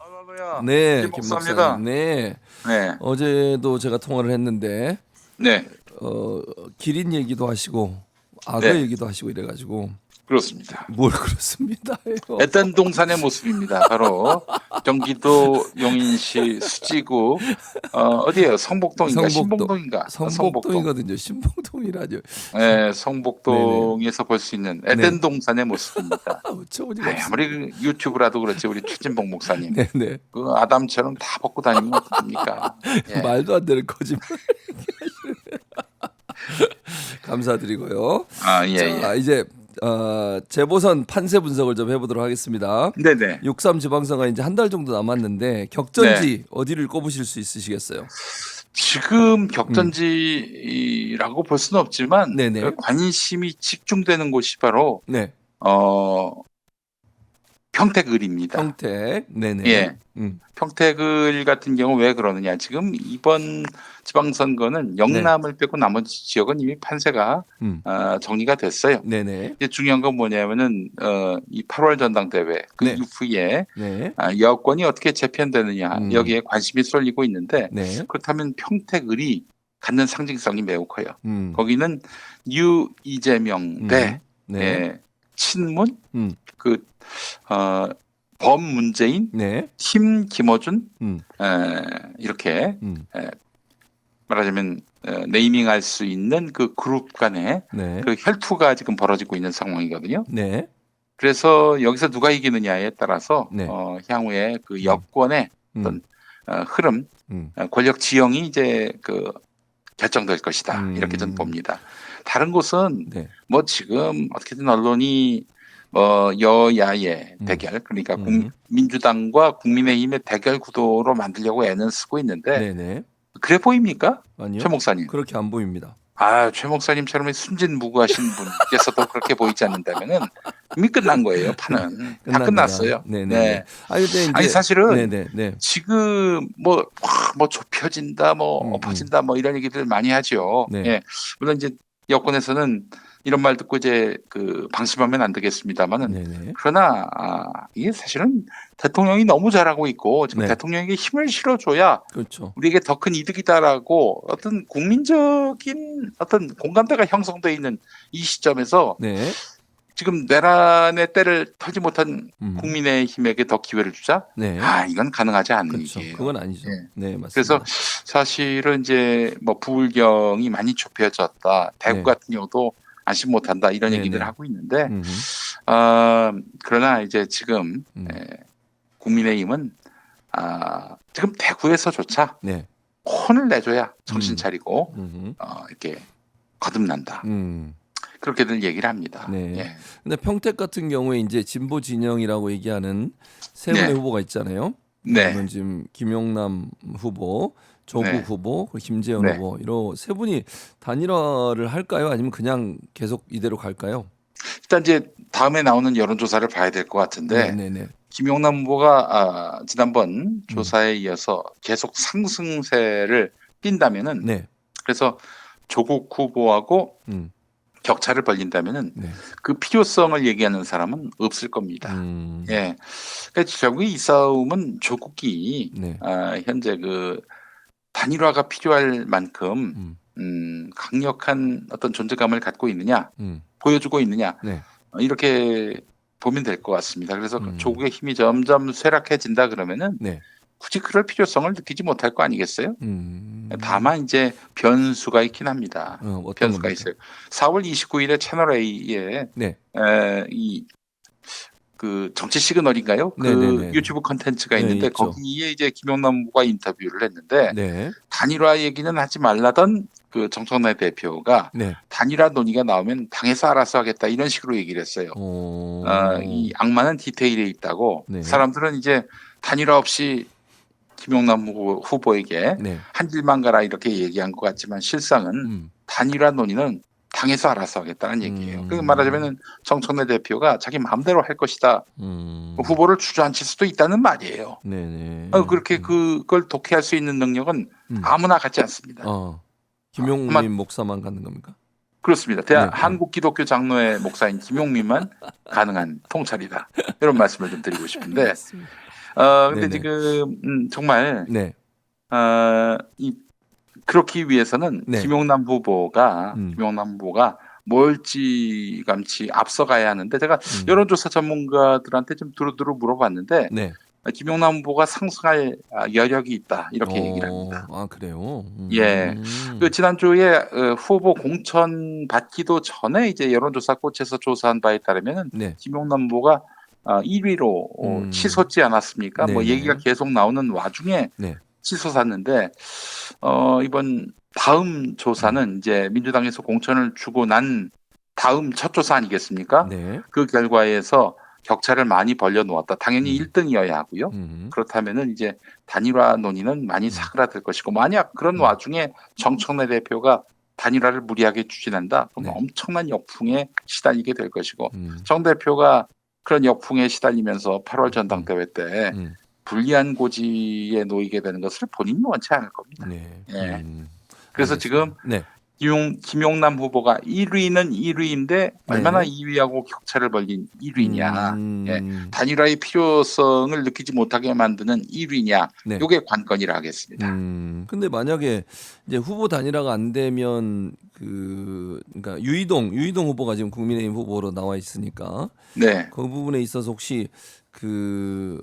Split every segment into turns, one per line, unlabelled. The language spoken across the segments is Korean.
할렐루야.
네,
김
김
목사입니다.
목사님. 네.
네,
어제도 제가 통화를 했는데
네,
어, 기린 얘기도 하시고 악어
네,
얘기도 하시고 이래가지고
그렇습니다.
뭘 그렇습니다 해요.
앳된 동산의 모습입니다. 바로 경기도 용인시 수지구 어디예요? 성복동인가?
성북도
신봉동인가? 성복동.
성북동이거든요. 신봉동이라죠.
네,
네네.
성복동에서 볼 수 있는
네.
앳된 동산의 모습입니다.
어처구니가
아이, 아무리
없습니다.
그 유튜브라도 그렇지 우리 최진봉 목사님
네네.
그 아담처럼 다 벗고 다니면 어떡합니까? 예.
말도 안 되는 거짓말. 감사드리고요.
아, 예,
자,
예.
이제 재보선 판세 분석을 좀 해보도록 하겠습니다.
네네.
6.3 지방선거 이제 한 달 정도 남았는데
네.
격전지 어디를 꼽으실 수 있으시겠어요?
지금
음,
격전지라고 볼 수는 없지만 그
네네.
관심이 집중되는 곳이 바로
네.
어, 평택을입니다.
평택. 네네.
예. 평택을 같은 경우 왜 그러느냐? 지금 이번 지방선거는
네.
영남을 빼고 나머지 지역은 이미 판세가
음,
정리가 됐어요.
네네.
이제 중요한 건 뭐냐면은 이 8월 전당대회 그
네.
이후에
네.
여권이 어떻게 재편되느냐
음,
여기에 관심이 쏠리고 있는데
네.
그렇다면 평택을이 갖는 상징성이 매우 커요.
음,
거기는 유 이재명 대
네.
예, 친문
음,
그 범 문재인
네.
팀 김어준
음,
이렇게
음,
말하자면 네이밍할 수 있는 그 그룹 간의
네.
그 혈투가 지금 벌어지고 있는 상황이거든요.
네.
그래서 여기서 누가 이기느냐에 따라서
네.
향후에 그
음,
여권의
음,
어떤 흐름,
음,
권력 지형이 이제 그 결정될 것이다. 이렇게 저는
음,
봅니다. 다른 곳은
네.
뭐 지금 어떻게든 언론이 뭐 여야의
음,
대결, 그러니까
음,
민주당과 국민의힘의 대결 구도로 만들려고 애는 쓰고 있는데
네네.
그래 보입니까? 최
아니요.
목사님.
그렇게 안 보입니다.
최 목사님처럼 순진무구하신 분께서도 그렇게 보이지 않는다면은 이미 끝난 거예요. 판은 다
끝난 거다.
끝났어요.
네네네.
네.
아 근데
아니
이제
사실은
네네네.
지금 뭐 좁혀진다, 뭐
음, 음.
엎어진다, 뭐 이런 얘기들 많이 하죠.
네.
예. 물론 이제 여권에서는 이런 말 듣고 이제 그 방심하면 안 되겠습니다만은
네네.
그러나 이게 사실은 대통령이 너무 잘하고 있고 지금
네.
대통령에게 힘을 실어줘야
그렇죠.
우리에게 더 큰 이득이다라고 어떤 국민적인 어떤 공감대가 형성돼 있는 이 시점에서
네.
지금 내란의 때를 털지 못한
음.
국민의힘에게 더 기회를 주자?
네.
이건 가능하지 않은
그렇죠.
일이에요.
그건 아니죠.
예.
네,
그래서
맞습니다.
사실은 이제 뭐 부울경이 많이 좁혀졌다. 대구
네.
같은 경우도 안심 못한다. 이런 얘기들을
네네.
하고 있는데,
음.
그러나 이제 지금
음.
국민의힘은 지금 대구에서조차
네.
혼을 내줘야 정신
음.
차리고
음.
이렇게 거듭난다.
음.
그렇게들 얘기를 합니다.
네.
예.
근데 평택 같은 경우에 이제 진보 진영이라고 얘기하는 세 분의
네.
후보가 있잖아요.
네.
그러면 지금 김용남 후보, 조국
네.
후보, 그리고 김재현
네.
후보 이런 세 분이 단일화를 할까요? 아니면 그냥 계속 이대로 갈까요?
일단 이제 다음에 나오는 여론조사를 봐야 될 것
네,
같은데
네, 네.
김용남 후보가 지난번
음.
조사에 이어서 계속 상승세를 띈다면은
네.
그래서 조국 후보하고
음.
격차를 벌린다면은
네.
그 필요성을 얘기하는 사람은 없을 겁니다.
음.
예. 그러니까 결국 이 싸움은 조국이
네.
현재 그 단일화가 필요할 만큼
음.
강력한 어떤 존재감을 갖고 있느냐,
음.
보여주고 있느냐,
네.
이렇게 보면 될 것 같습니다. 그래서 그
음.
조국의 힘이 점점 쇠락해진다 그러면은
네.
굳이 그럴 필요성을 느끼지 못할 거 아니겠어요?
음.
다만 이제 변수가 있긴 합니다.
어떤
변수가
겁니까?
있어요. 4월 29일에 채널 A에
네.
이 그 정치 시그널인가요?
네, 네,
그
네, 네.
유튜브 컨텐츠가
네,
있는데
있죠.
거기에 이제 김용남 후보가 인터뷰를 했는데
네.
단일화 얘기는 하지 말라던 그 정청래 대표가
네.
단일화 논의가 나오면 당에서 알아서 하겠다 이런 식으로 얘기를 했어요.
어.
이 악마는 디테일에 있다고
네.
사람들은 이제 단일화 없이 김용남 후보에게
네.
한 길만 가라 이렇게 얘기한 것 같지만 실상은
음.
단일화 논의는 당에서 알아서 하겠다는 얘기예요. 그러니까
음.
말하자면 정청래 대표가 자기 마음대로 할 것이다.
음.
후보를 주저앉힐 수도 있다는 말이에요.
네네.
그렇게 그걸 독해할 수 있는 능력은
음.
아무나 갖지 않습니다. 아마
김용민 목사만 갖는 겁니까?
그렇습니다.
네, 네.
한국 기독교 장로회 목사인 김용민만 가능한 통찰이다. 이런 말씀을 좀 드리고 싶은데
알겠습니다.
근데
네네.
지금 정말
네.
이 그렇기 위해서는
네. 음.
김용남 후보가 멀찌감치 앞서가야 하는데 제가
음.
여론조사 전문가들한테 좀 두루두루 물어봤는데
네.
김용남 후보가 상승할 여력이 있다 이렇게 얘기를 합니다.
아 그래요?
예. 그 지난주에 후보 공천 받기도 전에 이제 여론조사 꽃에서 조사한 바에 따르면은
네.
김용남 후보가 1위로 치솟지 않았습니까? 뭐 얘기가
네네.
계속 나오는 와중에
네.
치솟았는데 이번 다음 조사는 이제 민주당에서 공천을 주고 난 다음 첫 조사 아니겠습니까?
네.
그 결과에서 격차를 많이 벌려 놓았다. 당연히
음.
1등이어야 하고요.
음.
그렇다면은 이제 단일화 논의는 많이 사그라들 것이고 만약 그런
음.
와중에 정청래 대표가 단일화를 무리하게 추진한다. 그럼
네.
엄청난 역풍에 시달리게 될 것이고
음.
정 대표가 그런 역풍에 시달리면서 8월 전당대회 때
음.
불리한 고지에 놓이게 되는 것을 본인이 원치 않을 겁니다.
네.
예. 그래서
알겠습니다.
지금
네.
김용남 후보가 1위는 1위인데 얼마나
네.
2위하고 격차를 벌린 1위냐, 예.
음.
단일화의 필요성을 느끼지 못하게 만드는 1위냐,
네.
요게 관건이라 하겠습니다.
근데 만약에 이제 후보 단일화가 안 되면 그러니까 유이동 후보가 지금 국민의힘 후보로 나와 있으니까
네,
그 부분에 있어서 혹시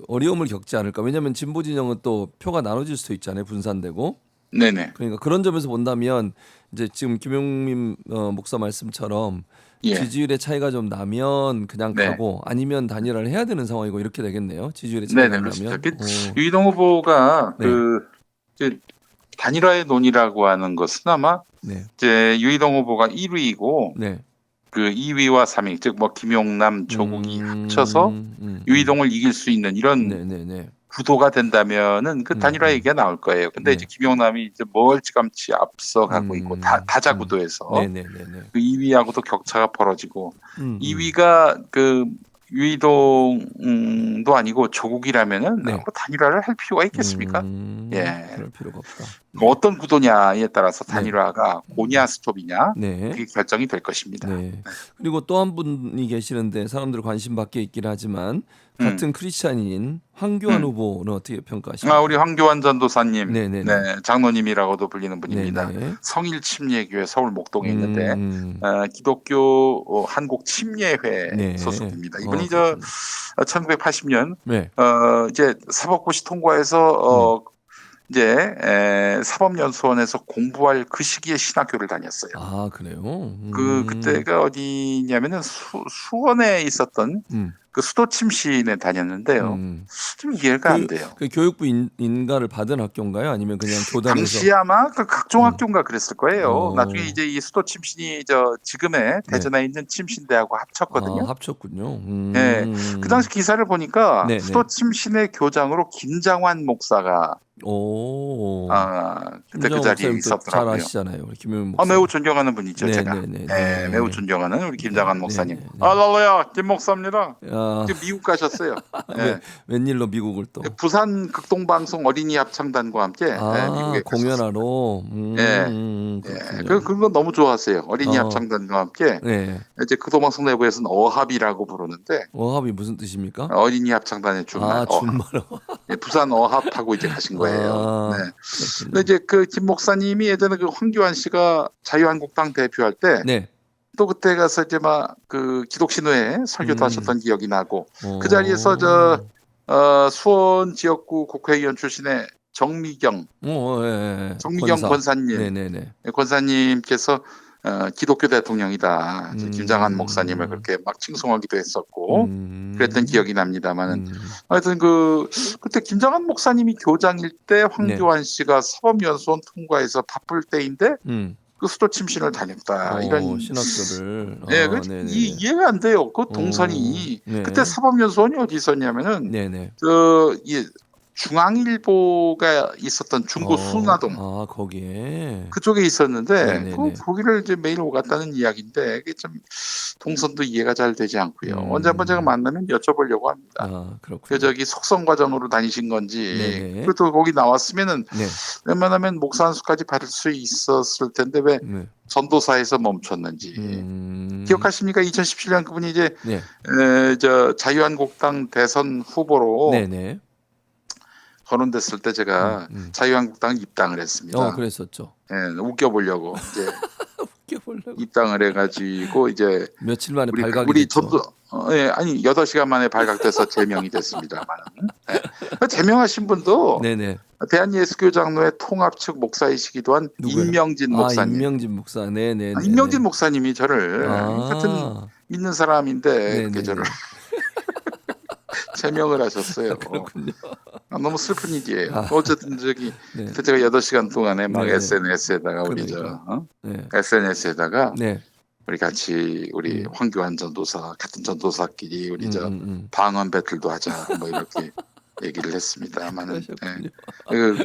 어려움을 겪지 않을까? 왜냐하면 진보 진영은 또 표가 나눠질 수도 있잖아요. 분산되고.
네네,
그러니까 그런 점에서 본다면 이제 지금 김용민 목사 말씀처럼
예,
지지율의 차이가 좀 나면 그냥
네,
가고 아니면 단일화를 해야 되는 상황이고 이렇게 되겠네요. 지지율의 차이가
네네,
안
그렇습니다.
나면.
유이동 후보가
네,
이제 단일화의 논의라고 하는 것은 아마
네,
이제 유이동 후보가 1위이고
네.
그 2위와 3위, 즉 뭐 김용남, 조국이 합쳐서
음.
유이동을 이길 수 있는 이런
네, 네, 네.
구도가 된다면은 그 단일화 얘기가 나올 거예요. 근데 이제
네.
김용남이 이제 멀찌감치 앞서가고 있고 다자
음.
구도에서
네, 네, 네, 네.
그 2위하고도 격차가 벌어지고
음.
2위가 그 유이동도 아니고 조국이라면은
네.
단일화를 할 필요가 있겠습니까? 예.
그럴 필요가 없다.
그
네.
어떤 구도냐에 따라서
네.
단일화가 고냐 스톱이냐
네.
그게 결정이 될 것입니다.
네. 그리고 또 한 분이 계시는데 사람들 관심 밖에 있긴 하지만
음,
같은 크리스찬인 황교안
음.
후보는 어떻게 평가하십니까?
우리 황교안 전도사님,
네네네.
장로님이라고도 불리는 분입니다.
네네.
성일침례교회 서울 목동에 있는데
음.
기독교 한국 침례회
네.
소속입니다. 이분이
그렇군요.
1980년
네.
이제 사법고시 통과해서
음.
이제 사법연수원에서 공부할 그 시기에 신학교를 다녔어요.
아, 그래요?
그때가 어디냐면은 수원에 있었던
음.
그 수도 침신에 다녔는데요.
음.
좀 이해가 안 돼요.
교육부 인가를 받은 학교인가요? 아니면 그냥 교단에서
당시 아마 그 각종
음.
학교인가 그랬을 거예요. 나중에
어.
이제 이 수도 침신이 지금의
네.
대전에 있는 침신대하고
아,
합쳤거든요.
합쳤군요.
예. 그 당시 기사를 보니까
네네.
수도 침신의 교장으로 김장환 목사가
오.
그때 그
김정은
자리에
목사님 또 잘
있었더라고요.
아시잖아요. 우리 김용민 목사님.
매우 존경하는 분이죠, 제가. 예, 매우
네네네네.
존경하는 우리
네.
김장환 목사님.
네네네.
랄라야, 김 목사입니다.
아,
지금 미국 가셨어요.
왜
예.
웬일로 미국을 또.
부산 극동방송 어린이 합창단과 함께
아,
미국에 가셨습니다.
공연하러.
예. 예,
그렇군요.
그런 거 너무 좋아하세요. 어린이
어.
합창단과 함께
네.
이제 극동방송 내부에서는 어합이라고 부르는데
어합이 무슨 뜻입니까?
어린이 합창단의 준말
아,
어합.
준말어.
예, 부산 어합하고 이제 가신 거예요. 네.
아,
근데
그렇군요.
이제 그 김 목사님이 예전에 그 황교안 씨가 자유한국당 대표할 때
네.
또 그때 가서 이제 막 그 기독신호회 설교도
음.
하셨던 기억이 나고 그 자리에서
어.
수원 지역구 국회의원 출신의 정미경
예, 예. 권사.
권사님
네네네.
권사님께서 기독교 대통령이다. 김장한 목사님을
음.
그렇게 막 칭송하기도 했었고 그랬던
음.
기억이 납니다만은
음.
하여튼 그때 김장한 목사님이 교장일 때
네.
황교안 씨가 사법연수원 통과해서 바쁠 때인데
음.
그 수도 침신을 다녔다. 이런
신학교를.
예,
아, 네네네.
이해가 안 돼요. 그
어.
동선이 그때
네.
사법연수원이 어디 있었냐면은
네네.
이 중앙일보가 있었던 중구 순화동
거기에.
그쪽에 있었는데
네네네.
거기를 이제 매일 오갔다는 이야기인데 이게 좀 동선도 이해가 잘 되지 않고요. 언제 한번 제가
음.
만나면 여쭤보려고 합니다.
아,
그
그렇군요.
속성 과정으로 다니신 건지
네네.
그리고 또 거기 나왔으면은
네.
웬만하면 목사 한 수까지 받을 수 있었을 텐데 왜
네.
전도사에서 멈췄는지
음.
기억하십니까? 2017년 그분이 이제
네.
자유한국당 대선 후보로
네네.
거론됐을 때 제가 자유한국당 입당을 했습니다.
그랬었죠.
예, 웃겨보려고 이제
웃겨보려고.
입당을 해가지고 이제
며칠 만에
우리
발각이
우리
됐죠.
저도 아니 8시간 만에 발각돼서 제명이 됐습니다만 제명하신 분도
네네.
대한예수교장로회 통합 측 목사이시기도 한
누구요?
임명진 목사님.
임명진 목사. 네네네.
임명진 목사님이 저를 같은 믿는 사람인데
네네네.
그렇게 저를 제명을 하셨어요.
그렇군요.
너무 슬픈 일이에요. 어쨌든 저기
네.
그때 제가 8시간 동안에 막
네네.
SNS에다가 우리
그러니까. 네.
SNS에다가
네.
우리 같이 우리 황교안 전도사 같은 전도사끼리 우리
음.
방언 배틀도 하자 뭐 이렇게 얘기를 했습니다만은
그러셨군요.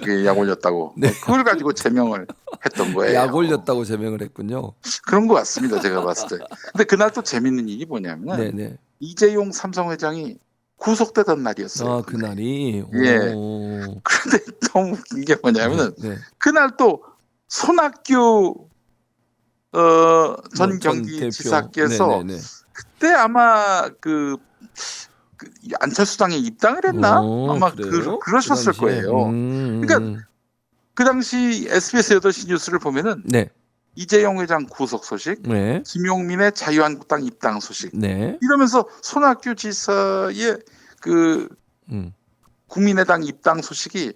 그게 약 올렸다고
네.
그걸 가지고 제명을 했던 거예요.
약 올렸다고 제명을 했군요.
그런 것 같습니다. 제가 봤을 때. 근데 그날 또 재밌는 일이 뭐냐면
네네.
이재용 삼성 회장이 구속되던 날이었어요.
그날이.
예.
오.
그런데 너무 웃긴 게 뭐냐면은
네.
그날 또 손학규 전
전
경기지사께서
네네네.
그때 아마 그 안철수당에 입당을 했나? 아마
그래요?
그러셨을
그 당시에?
거예요. 그러니까 그 당시 SBS 8시 뉴스를 보면은
네.
이재용 회장 구속 소식,
네.
김용민의 자유한국당 입당 소식
네.
이러면서 손학규 지사의 그
음.
국민의당 입당 소식이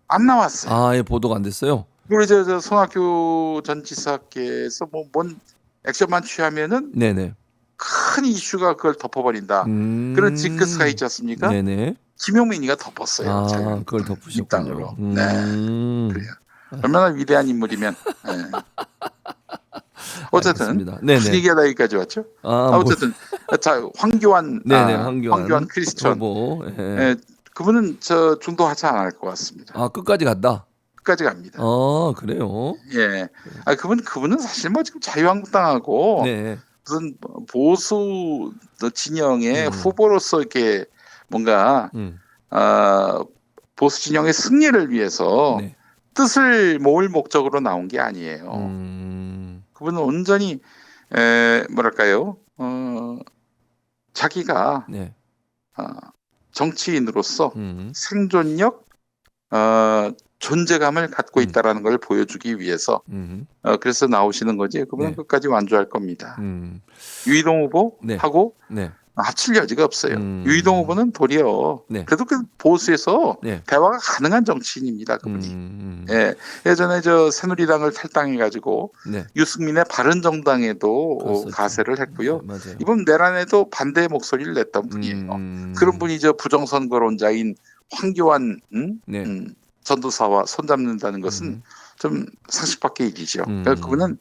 안 나왔어요.
예, 보도가 안 됐어요.
그리고 이제 저 손학규 전 지사께서 뭔 액션만 취하면은
네네.
큰 이슈가 그걸 덮어버린다. 그런 징크스가 있지 않습니까?
네네.
김용민이가 덮었어요.
그걸 덮으셨군요.
입당으로. 네, 그래요. 얼마나 위대한 인물이면. 네. 어쨌든 분위기가 여기까지 왔죠. 어쨌든 자 황교안,
네네, 황교안
크리스천
후보.
예, 그분은 저 중도하차 안 할 것 같습니다.
끝까지 간다.
끝까지 갑니다.
그래요?
예. 그분은 사실 뭐 지금 자유한국당하고
네.
무슨 보수 진영의 후보로서 이렇게 뭔가 보수 진영의 승리를 위해서
네.
뜻을 모을 목적으로 나온 게 아니에요. 그분은 온전히 뭐랄까요? 자기가
네.
정치인으로서 생존력, 존재감을 갖고
음.
있다라는 걸 보여주기 위해서 그래서 나오시는 거지. 그분은
네.
끝까지 완주할 겁니다. 유이동 후보하고
네.
합칠 여지가 없어요. 유이동 후보는 도리어
네.
그래도 그 보수에서
네.
대화가 가능한 정치인입니다. 그분이. 예, 예전에 저 새누리당을 탈당해가지고
네.
유승민의 바른정당에도
그랬었죠.
가세를 했고요.
맞아요.
이번 내란에도 반대의 목소리를 냈던 분이에요. 그런 분이 저 부정선거론자인 황교안
네.
전도사와 손잡는다는 것은 좀 상식 밖의 일이죠. 그러니까 그분은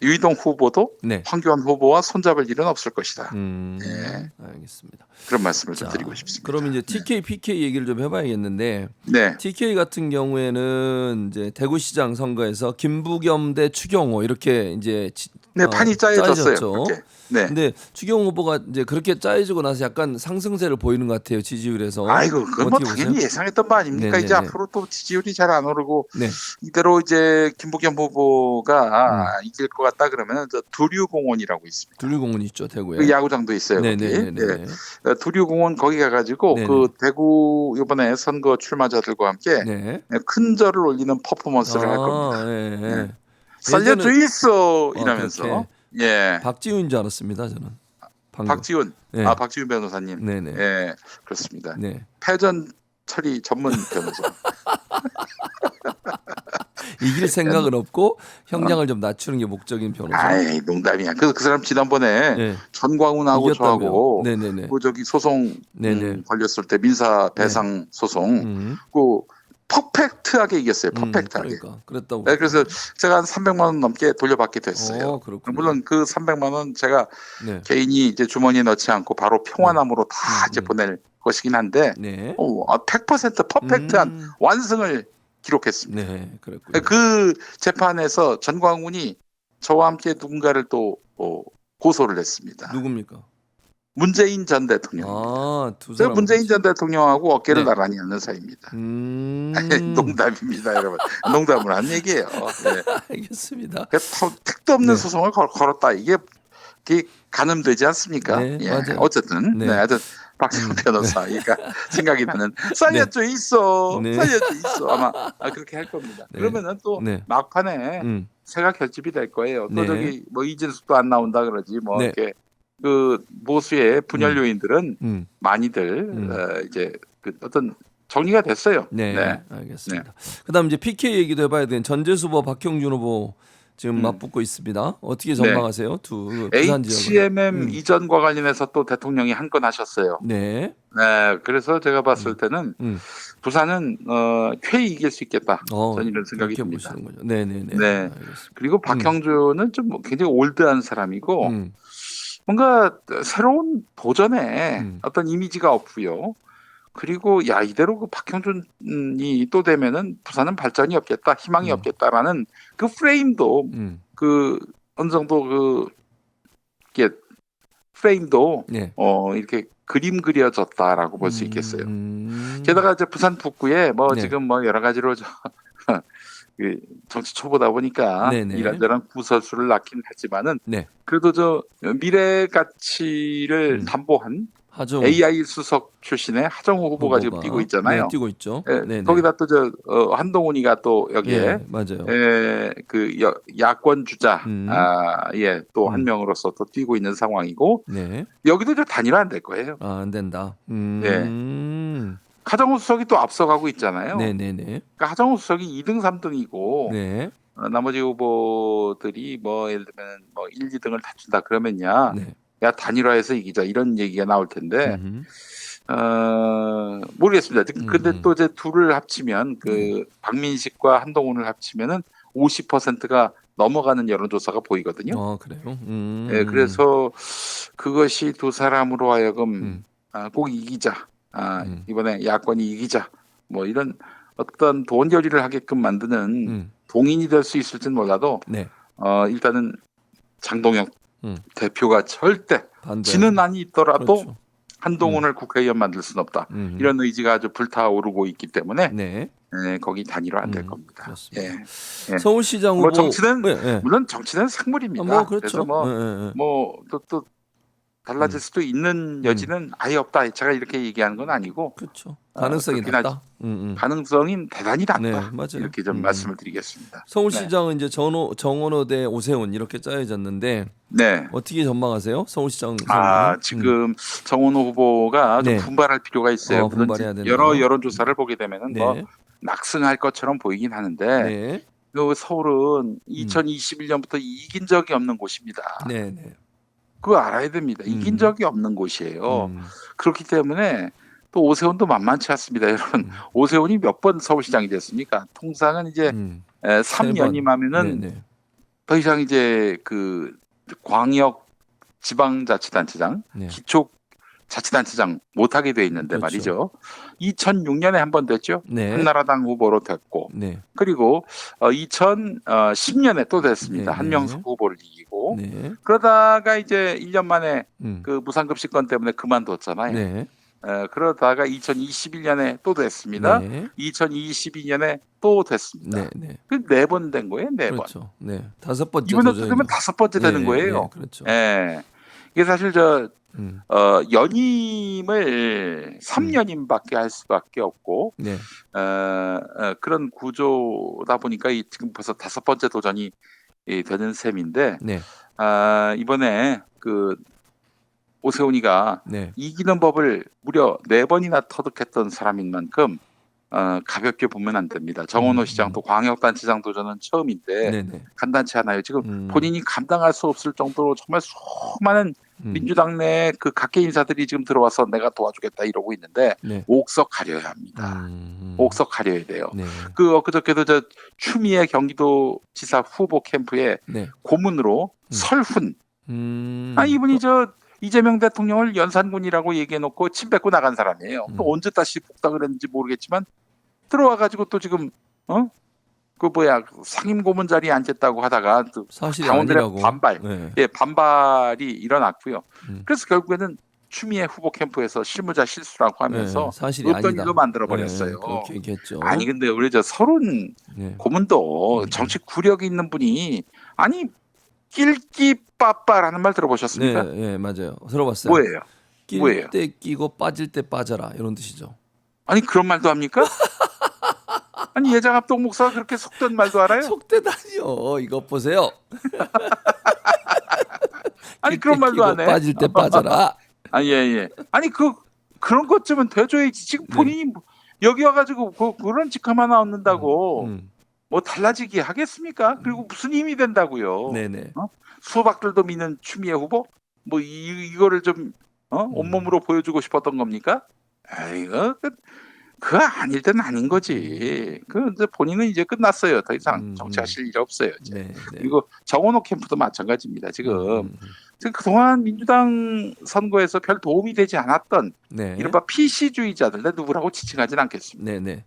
유이동 후보도
네.
황교안 후보와 손잡을 일은 없을 것이다. 예.
알겠습니다.
그런 말씀을 좀 드리고 싶습니다.
그럼 이제 TK, PK 얘기를 좀 해봐야겠는데,
네.
TK 같은 경우에는 이제 대구시장 선거에서 김부겸 대 추경호 이렇게 이제
판이 짜여졌어요.
짜여졌죠.
그렇게. 네.
근데 추경호 후보가 이제 그렇게 짜여지고 나서 약간 상승세를 보이는 것 같아요, 지지율에서.
그건 뭐
어떻게
당연히
보세요?
예상했던 바 아닙니까?
네네네.
이제 앞으로 또 지지율이 잘 안 오르고
네.
이대로 이제 김부겸 후보가 이길 것 같다 그러면 저 두류공원이라고 있습니다.
두류공원 있죠, 대구에.
그 야구장도 있어요. 거기.
네네네.
두류공원 거기 가가지고
네네.
그 대구 이번에 선거 출마자들과 함께
네.
큰 절을 올리는 퍼포먼스를 할 겁니다.
네.
네. 살려줘 있어 이러면서.
그렇게.
예.
박지훈인 줄 알았습니다, 저는. 방금.
박지훈.
네.
박지훈 변호사님.
네네.
예, 그렇습니다.
네.
패전 처리 전문 변호사.
이길 생각은 없고 형량을 좀 낮추는 게 목적인 변호사.
농담이야. 그 사람 지난번에
네.
전광훈하고
이겼다고요.
저하고
네네네.
그 저기 소송
네네.
걸렸을 때 민사 배상 소송 그 퍼펙트하게 이겼어요. 퍼펙트하게.
그러니까 그랬다고.
네, 그래서 제가 한 300만 원 넘게 돌려받게 됐어요.
그렇군요.
물론 그 300만 원 제가
네.
개인이 이제 주머니에 넣지 않고 바로 평화남으로 다 이제 보낼 것이긴 한데
네.
100% 퍼펙트한 완승을 기록했습니다.
네, 그랬군요.
그 재판에서 전광훈이 저와 함께 누군가를 또 고소를 했습니다.
누굽니까?
문재인 전 대통령.
두
제가
사람.
문재인 전 대통령하고 어깨를
네.
나란히 하는 사이입니다. 농담입니다, 여러분. 농담을 한 얘기예요. 네.
알겠습니다.
택도 없는
네.
소송을 걸었다. 이게 가늠되지 않습니까?
네,
예.
맞아요.
어쨌든
네.
하여튼 박세훈 변호사. 그러니까 생각이 나는 살려줘 있어.
네.
살려줘 있어. 아마 그렇게 할 겁니다.
네.
그러면은 또
네.
막판에 새가 결집이 될 거예요. 또
네.
저기 뭐 이진숙도 안 나온다 그러지 뭐
네.
이렇게 그 보수의 분열 요인들은 많이들 이제 그 어떤 정리가 됐어요.
네. 알겠습니다. 그다음 이제 PK 얘기도 해봐야 되는 전재수 후보, 박형준 후보 지금 맞붙고 있습니다. 어떻게 전망하세요? 두 부산 지역은.
HMM 이전과 관련해서 또 대통령이 한 건 하셨어요.
네.
네, 그래서 제가 봤을 때는 부산은 쾌히 이길 수 있겠다. 저는 이런 생각이
그렇게
듭니다.
보시는 거죠. 네네네.
네.
알겠습니다.
그리고 박형준은 좀 굉장히 올드한 사람이고 뭔가 새로운 도전에 어떤 이미지가 없고요. 그리고 야 이대로 그 박형준이 또 되면은 부산은 발전이 없겠다, 희망이 없겠다라는 그 프레임도 그 어느 정도 그 이게 프레임도
네.
이렇게 그림 그려졌다라고 볼 수 있겠어요. 게다가 이제 부산 북구에 뭐
네.
지금 뭐 여러 가지로 그 정치 초보다 보니까
네네.
이런저런 구설수를 낳긴 하지만은
네.
그래도 저 미래 가치를 담보한
하정
AI 수석 출신의 하정우 후보가 지금 뛰고 있잖아요.
네, 뛰고 있죠.
예,
네네.
거기다 또 저 한동훈이가 또 여기에
예, 맞아요.
그 야권 주자 또 한
음.
명으로서 또 뛰고 있는 상황이고
네.
여기도 저 단일화 안 될 거예요.
아, 안 된다.
하정우 수석이 또 앞서가고 있잖아요.
네네네.
그러니까 하정우 수석이 2등, 3등이고
네.
나머지 후보들이 뭐 예를 들면 뭐 1, 2등을 다춘다 그러면야
네.
야 단일화해서 이기자 이런 얘기가 나올 텐데 모르겠습니다. 근데 또 이제 둘을 합치면 그 박민식과 한동훈을 합치면은 50%가 넘어가는 여론조사가 보이거든요.
아, 그래요?
예, 그래서 그것이 두 사람으로 하여금 꼭 이기자. 이번에 야권이 이기자. 뭐 이런 어떤 돈결의를 하게끔 만드는 동인이 될 수 있을지는 몰라도
네.
일단은 장동혁 대표가 절대
반대.
지는 안이 있더라도
그렇죠.
한동훈을 국회의원 만들 수는 없다. 이런 의지가 아주 불타오르고 있기 때문에
네.
거기 단일화 안 될 겁니다.
그렇습니다.
예.
서울시장 후보
뭐 정치는
네.
물론 정치는 생물입니다.
뭐 그렇죠.
그래서 또 달라질 수도 있는 여지는 아예 없다. 제가 이렇게 얘기하는 건 아니고
그렇죠. 가능성이
그렇긴
낮다.
가능성이 대단히 낮다.
네, 맞아요.
이렇게 좀 말씀을 드리겠습니다.
서울시장은 이제 정원호 대 오세훈 이렇게 짜여졌는데
네.
어떻게 전망하세요? 서울시장
선거. 지금 정원호 후보가 좀
네.
분발할 필요가 있어요. 물론
분발해야 된다.
여러 여론조사를 보게 되면은
네.
뭐 낙승할 것처럼 보이긴 하는데
네.
그 서울은 2021년부터 이긴 적이 없는 곳입니다.
네, 네.
그거 알아야 됩니다. 이긴 적이 없는 곳이에요. 그렇기 때문에 또 오세훈도 만만치 않습니다. 여러분 오세훈이 몇 번 서울시장이 됐습니까? 통상은 이제 3년이면 하면은
네.
더 이상 이제 그 광역 지방자치단체장,
네.
기초자치단체장 못하게 돼 있는데
그렇죠.
말이죠. 2006년에 한 번 됐죠.
네.
한나라당 후보로 됐고
네.
그리고 2010년에 또 됐습니다.
네.
한명숙 후보를 이기고
네.
그러다가 이제 1년 만에
음.
그 무상급식권 때문에 그만뒀잖아요.
네.
그러다가 2021년에 또 됐습니다.
네.
2022년에 또 됐습니다.
네. 네.
그 4번 된 거예요. 4번.
그렇죠. 네. 5번째
이번에
도전이죠.
되면 5번째 되는
네,
거예요.
네, 그렇죠.
예. 이게 사실 연임을 3년임밖에 할 수밖에 없고
네.
그런 구조다 보니까 지금 벌써 5번째 도전이 되는 셈인데
네.
이번에 그 오세훈이가
네.
이기는 법을 무려 4번이나 터득했던 사람인 만큼 가볍게 보면 안 됩니다. 정원호 시장도 광역단체장 도전은 처음인데
네.
간단치 않아요. 지금 본인이 감당할 수 없을 정도로 정말 수많은 민주당 내 그 각계 인사들이 지금 들어와서 내가 도와주겠다 이러고 있는데
네.
옥석 가려야 합니다. 옥석 가려야 돼요.
네.
그 엊그저께도 저 추미애 경기도지사 후보 캠프에
네.
고문으로 설훈. 이분이 저 이재명 대통령을 연산군이라고 얘기해놓고 침 뱉고 나간 사람이에요. 또 언제 다시 복당을 했는지 모르겠지만 들어와가지고 또 지금 상임 고문 자리에 앉았다고 하다가 또
사실이
당원들의
아니라고.
반발,
네.
반발이 일어났고요. 그래서 결국에는 추미애 후보 캠프에서 실무자 실수라고 하면서
네, 사실이
어떤
아니다.
일로 만들어 버렸어요.
네, 그렇게 얘기했죠.
아니 근데 우리 저 서른
네.
고문도 정치 구력이 있는 분이 낄끼빠빠라는 말 들어보셨습니까?
네, 맞아요. 들어봤어요.
뭐예요? 뭐예요?
낄 때 끼고 빠질 때 빠져라 이런 뜻이죠.
아니 그런 말도 합니까? 아니 예장합동 목사가 그렇게 속된 말도 알아요?
속되다니요. 이것 보세요.
아니
낄 때
그런 말도
끼고
안 해?
빠질 때 빠져라.
아, 예, 예. 아니 그런 것쯤은 돼줘야지. 지금
네.
본인이 여기 와가지고 그런 직함 하나 얻는다고
음.
뭐 달라지게 하겠습니까? 그리고 무슨 힘이 된다고요?
네네.
수박들도 미는 추미애 후보? 뭐 이거를 좀 온몸으로 보여주고 싶었던 겁니까? 아이고 그거 아닐 땐 아닌 거지. 그 이제 본인은 이제 끝났어요. 더 이상 정치하실 일 없어요. 이제.
네, 네.
그리고 정원호 캠프도 마찬가지입니다. 지금
음.
그동안 민주당 선거에서 별 도움이 되지 않았던
네.
이른바 PC주의자들, 내 누구라고 지칭하진 않겠습니다.
네, 네.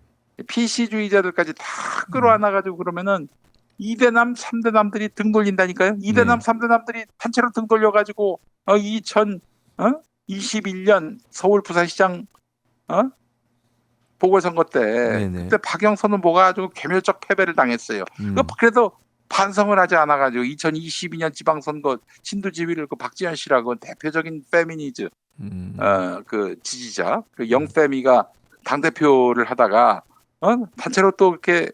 PC주의자들까지 다 끌어안아가지고 그러면은 2대남, 3대남들이 등 돌린다니까요. 2대남,
네.
3대남들이 단체로 등 돌려가지고 2021년 서울 부산시장 보궐선거 때
네네.
그때 박영선 후보가 아주 괴멸적 패배를 당했어요. 그래도 반성을 하지 않아가지고 2022년 지방선거 신두지휘를 그 박지현 씨라고 대표적인 페미니즈 그 지지자 그 영페미가 당 대표를 하다가 단체로 또 이렇게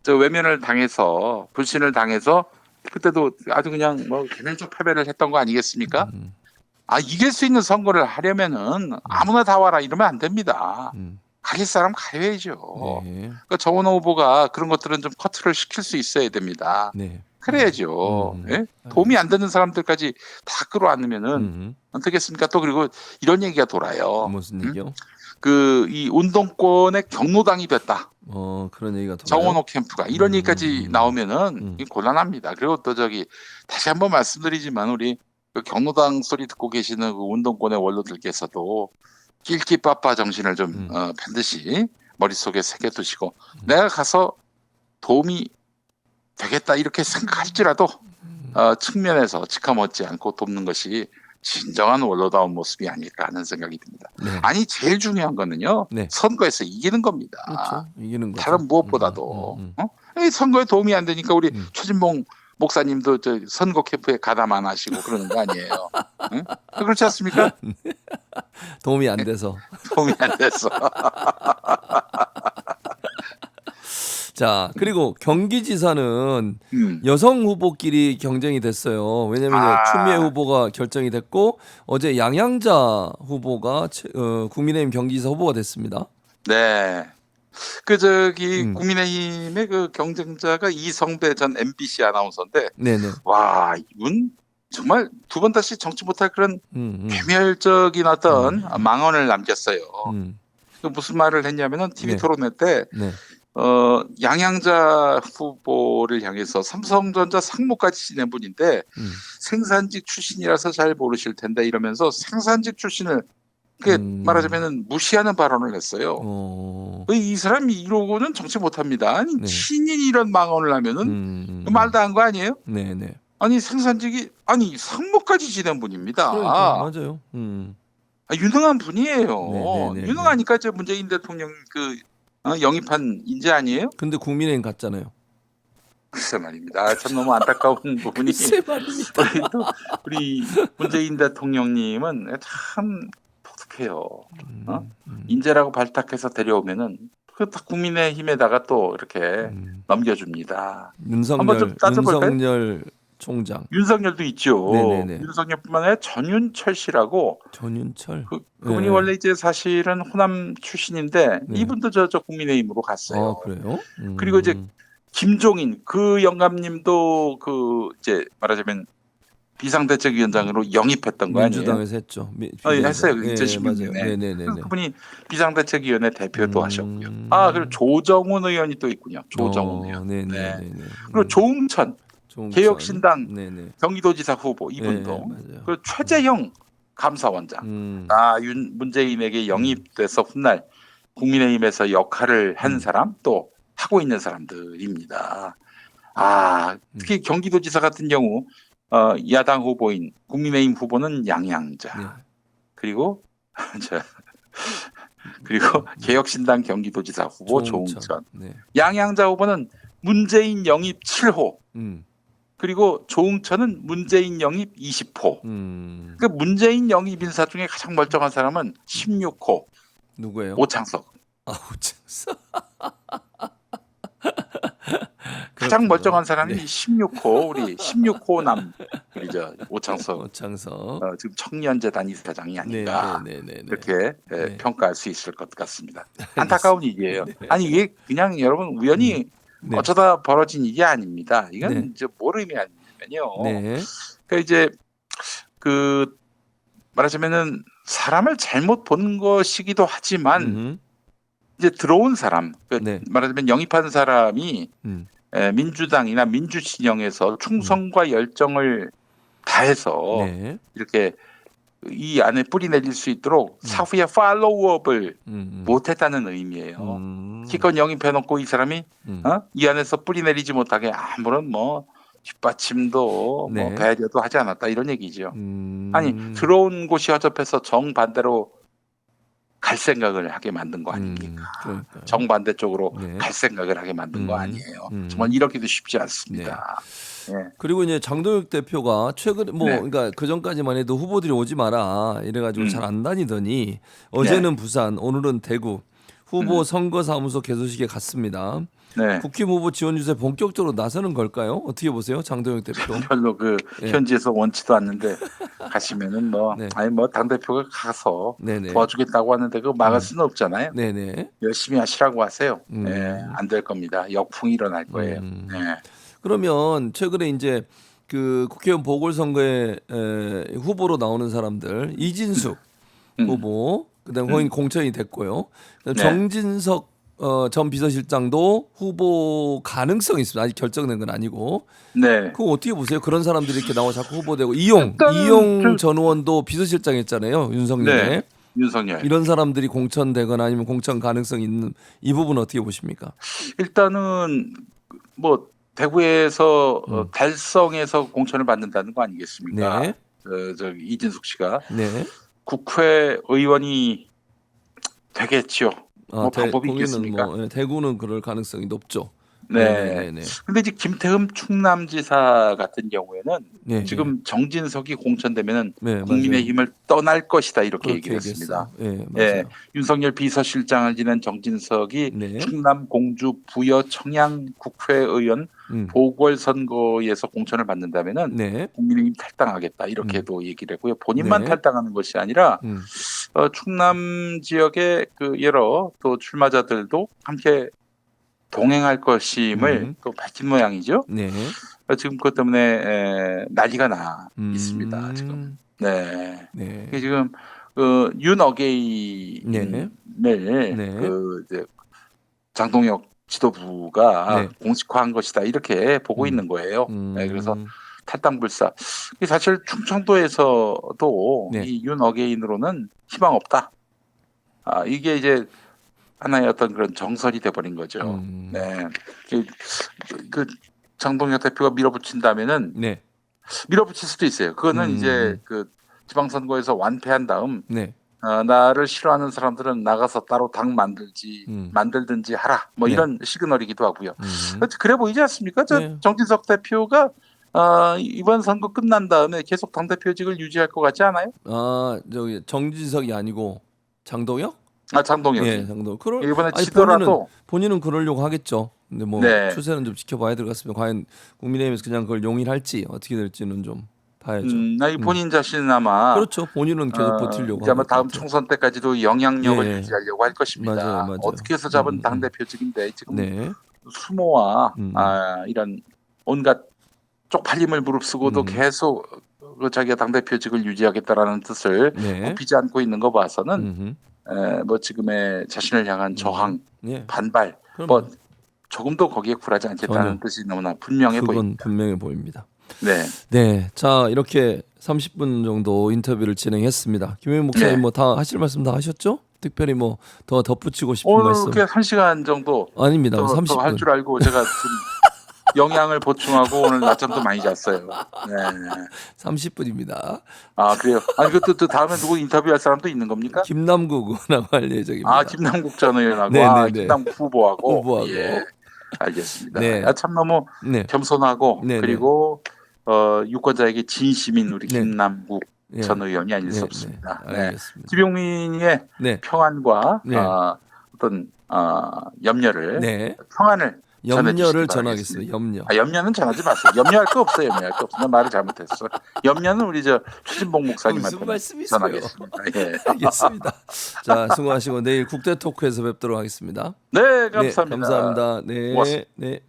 저 외면을 당해서 불신을 당해서 그때도 아주 그냥 뭐 개별적 패배를 했던 거 아니겠습니까? 이길 수 있는 선거를 하려면은 아무나 다 와라 이러면 안 됩니다. 가릴 사람 가려야죠.
네.
그러니까 정원호 후보가 그런 것들은 좀 커트를 시킬 수 있어야 됩니다.
네.
그래야죠. 예? 도움이 안 되는 사람들까지 다 끌어안으면은 어떻겠습니까? 또 그리고 이런 얘기가 돌아요.
무슨 얘기요?
이 운동권의 경로당이 됐다.
그런 얘기가 돌아요.
정원호 캠프가 이런 얘기까지 나오면은 곤란합니다. 그리고 또 다시 한번 말씀드리지만 우리 그 경로당 소리 듣고 계시는 그 운동권의 원로들께서도 낄끼빠빠 정신을 좀 반드시 머릿속에 새겨두시고 내가 가서 도움이 되겠다 이렇게 생각할지라도 측면에서 직함 얻지 않고 돕는 것이 진정한 원로다운 모습이 아닐까 하는 생각이 듭니다.
네.
아니 제일 중요한 거는요.
네.
선거에서 이기는 겁니다.
그렇죠. 이기는 거죠.
다른 무엇보다도 이 선거에 도움이 안 되니까 우리 최진봉 목사님도 저 선거 캠프에 가담 안 하시고 그러는 거 아니에요. 응? 그렇지 않습니까?
도움이 안 돼서.
도움이 안 돼서.
자, 그리고 경기지사는 여성 후보끼리 경쟁이 됐어요. 왜냐하면 추미애 후보가 결정이 됐고 어제 양양자 후보가 국민의힘 경기지사 후보가 됐습니다.
네. 국민의힘의 그 경쟁자가 이성배 전 MBC 아나운서인데,
네네.
와, 이분 정말 두 번 다시 정치 못할 그런 괴멸적인 어떤 망언을 남겼어요. 무슨 말을 했냐면은 TV
네.
토론회 때,
네.
양양자 후보를 향해서 삼성전자 상무까지 지낸 분인데 생산직 출신이라서 잘 모르실 텐데 이러면서 생산직 출신을 말하자면은 무시하는 발언을 했어요. 이 사람이 이러고는 정치 못합니다. 아니
네.
신인이 이런 망언을 하면은 말도 안 거 아니에요?
네네.
아니 생산직이 상무까지 지낸 분입니다.
그러니까, 맞아요.
유능한 분이에요.
네네네네.
유능하니까 저 문재인 대통령 영입한 인재 아니에요?
근데 국민의힘 갔잖아요.
글쎄 말입니다. 참 너무 안타까운 부분이
글쎄 말입니다.
우리 문재인 대통령님은 참 독특해요. 인재라고 발탁해서 데려오면은 딱 국민의힘에다가 또 이렇게 넘겨줍니다. 한번 좀 따져볼까요?
윤석열 총장.
윤석열도 있죠.
네네네.
윤석열뿐만 아니라 전윤철 씨라고.
전윤철.
그분이
네.
원래 이제 사실은 호남 출신인데
네.
이분도 저 국민의힘으로 갔어요.
그래요?
그리고 이제 김종인 그 영감님도 이제 말하자면 비상대책위원장으로 영입했던 거 아니에요?
민주당에서 했죠.
했어요.
네,
2016년에.
맞아요. 네네네.
그분이 비상대책위원회 대표도 하셨고요. 그리고 조정훈 의원이 또 있군요. 조정훈 의원.
네네네.
그리고 조응천 개혁신당
네네.
경기도지사 후보 이분도.
네, 맞아요.
그리고 최재형 감사원장. 문재인에게 영입돼서 훗날 국민의힘에서 역할을 한 사람 또 하고 있는 사람들입니다. 특히 경기도지사 같은 경우 야당 후보인 국민의힘 후보는 양양자.
네.
그리고 개혁신당 경기도지사 후보 조응천.
네.
양양자 후보는 문재인 영입 7호. 그리고 조응천은 문재인 영입 20호. 그 문재인 영입 인사 중에 가장 멀쩡한 사람은 16호
누구예요?
오창석.
오창석.
가장
그렇군요.
멀쩡한 사람이
네.
16호 우리 16호남 우리죠 오창석.
오창석.
지금 청년재단 이사장이 아닌가 그렇게 평가할 수 있을 것 같습니다. 안타까운 일이에요. 아니 이게 그냥 여러분 우연히 어쩌다 벌어진 일이 아닙니다. 이건 이제 뭘 의미하냐면요. 그러니까 이제 그 말하자면은 사람을 잘못 본 것이기도 하지만 이제 들어온 사람, 말하자면 영입한 사람이 민주당이나 민주진영에서 충성과 열정을 다해서 이렇게 이 안에 뿌리 내릴 수 있도록 사후에 팔로우업을 못했다는 의미예요. 기껏 영입해놓고 이 사람이 이 안에서 뿌리 내리지 못하게 아무런 뭐 뒷받침도 뭐 배려도 하지 않았다 이런 얘기죠. 아니 들어온 곳이 허접해서 정반대로 갈 생각을 하게 만든 거 아닙니까? 정반대 쪽으로 갈 생각을 하게 만든 거 아니에요. 정말 이러기도 쉽지 않습니다.
그리고 이제 장동혁 대표가 최근 그러니까 그 전까지만 해도 후보들이 오지 마라 이래가지고 잘 안 다니더니 어제는 부산, 오늘은 대구 후보 선거사무소 개소식에 갔습니다. 국힘 후보 지원 유세 본격적으로 나서는 걸까요? 어떻게 보세요, 장동혁 대표?
별로 현지에서 원치도 않는데 가시면은 아니 당 대표가 가서 도와주겠다고 하는데 그거 막을 수는 없잖아요. 열심히 하시라고 하세요. 안 될 겁니다. 역풍이 일어날 거예요.
그러면 최근에 이제 그 국회의원 보궐선거에 후보로 나오는 사람들 이진숙 후보 그다음 거의 공천이 됐고요. 정진석 전 비서실장도 후보 가능성이 있습니다. 아직 결정된 건 아니고. 그거 어떻게 보세요? 그런 사람들이 이렇게 나와 자꾸 후보되고 이용 전 의원도 비서실장 했잖아요. 윤석열. 이런 사람들이 공천되거나 아니면 공천 가능성 있는 이 부분 어떻게 보십니까?
일단은 뭐 대구에서 달성에서 공천을 받는다는 거 아니겠습니까? 이진숙 씨가 국회의원이 되겠죠. 뭐 방법이 있겠습니까?
대구는 그럴 가능성이 높죠.
근데 이제 김태흠 충남지사 같은 경우에는 지금 정진석이 공천되면은 국민의힘을 떠날 것이다 이렇게 얘기를 했습니다. 윤석열 비서실장을 지낸 정진석이 충남 공주 부여 청양 국회의원 보궐선거에서 공천을 받는다면은 국민의힘 탈당하겠다 이렇게도 얘기를 했고요. 본인만 탈당하는 것이 아니라 충남 지역의 그 여러 또 출마자들도 함께 동행할 것임을 또 밝힌 모양이죠. 지금 그것 때문에 난리가 나 있습니다. 지금. 지금 그 윤어게인을 이제 장동혁 지도부가 공식화한 것이다 이렇게 보고 있는 거예요. 그래서 탈당불사. 사실 충청도에서도 이 윤어게인으로는 희망 없다. 이게 이제 하나의 어떤 그런 정설이 돼버린 거죠. 그 장동혁 대표가 밀어붙인다면은 밀어붙일 수도 있어요. 그거는 이제 그 지방선거에서 완패한 다음 나를 싫어하는 사람들은 나가서 따로 당 만들든지 하라. 뭐 이런 시그널이기도 하고요. 그래 보이지 않습니까? 정진석 대표가 이번 선거 끝난 다음에 계속 당 대표직을 유지할 것 같지 않아요?
저기 정진석이 아니고 장동혁?
장동혁이.
장동혁.
이번에 지더라도
본인은 그러려고 하겠죠. 근데 뭐 추세는 좀 지켜봐야 될 것 같습니다. 과연 국민의힘에서 그냥 그걸 용인할지 어떻게 될지는 좀 봐야죠.
본인 자신은 아마
그렇죠. 본인은 계속 버티려고
이제 아마
할 것
다음
같아요.
총선 때까지도 영향력을 유지하려고 할 것입니다.
맞아요.
어떻게 해서 잡은 당 대표직인데 지금 수모와 이런 온갖 쪽팔림을 무릅쓰고도 계속 자기가 당 대표직을 유지하겠다라는 뜻을 굽히지 않고 있는 거 봐서는 뭐 지금의 자신을 향한 저항, 반발, 뭐 조금도 거기에 굴하지 않겠다는 뜻이 너무나 분명해 보입니다.
그건 분명해 보입니다. 자 이렇게 30분 정도 인터뷰를 진행했습니다. 김영민 목사님 뭐 다 하실 말씀 다 하셨죠? 특별히 뭐 더 덧붙이고 싶은 말씀?
오늘 1시간 정도
아닙니다. 30분
할 줄 알고 제가 좀 영양을 보충하고 오늘 낮잠도 많이 잤어요.
30분입니다.
그래요? 아니 그것도 다음에 누구 인터뷰할 사람도 있는 겁니까?
김남국 의원하고 할 예정입니다.
김남국 전 의원하고 김남국 후보하고. 알겠습니다. 참 너무 겸손하고 그리고 유권자에게 진심인 우리
네.
김남국
예.
전 의원이 아닐 수
네,
없습니다.
네. 알겠습니다.
김용민의
네.
평안과
네.
어떤 염려를
네.
평안을
염려를
전해주시기
전하겠습니다.
바라겠습니다.
염려.
염려는 전하지 마세요. 염려할 거 없어요. 염려할 거 없어. 나 말을 잘못했어. 염려는 우리 최진봉 목사님한테
무슨 말씀이세요?
전하겠습니다. 예.
알겠습니다. 자, 수고하시고 내일 국대 토크에서 뵙도록 하겠습니다.
네, 감사합니다.
네, 감사합니다. 네.
고맙습니다.
네.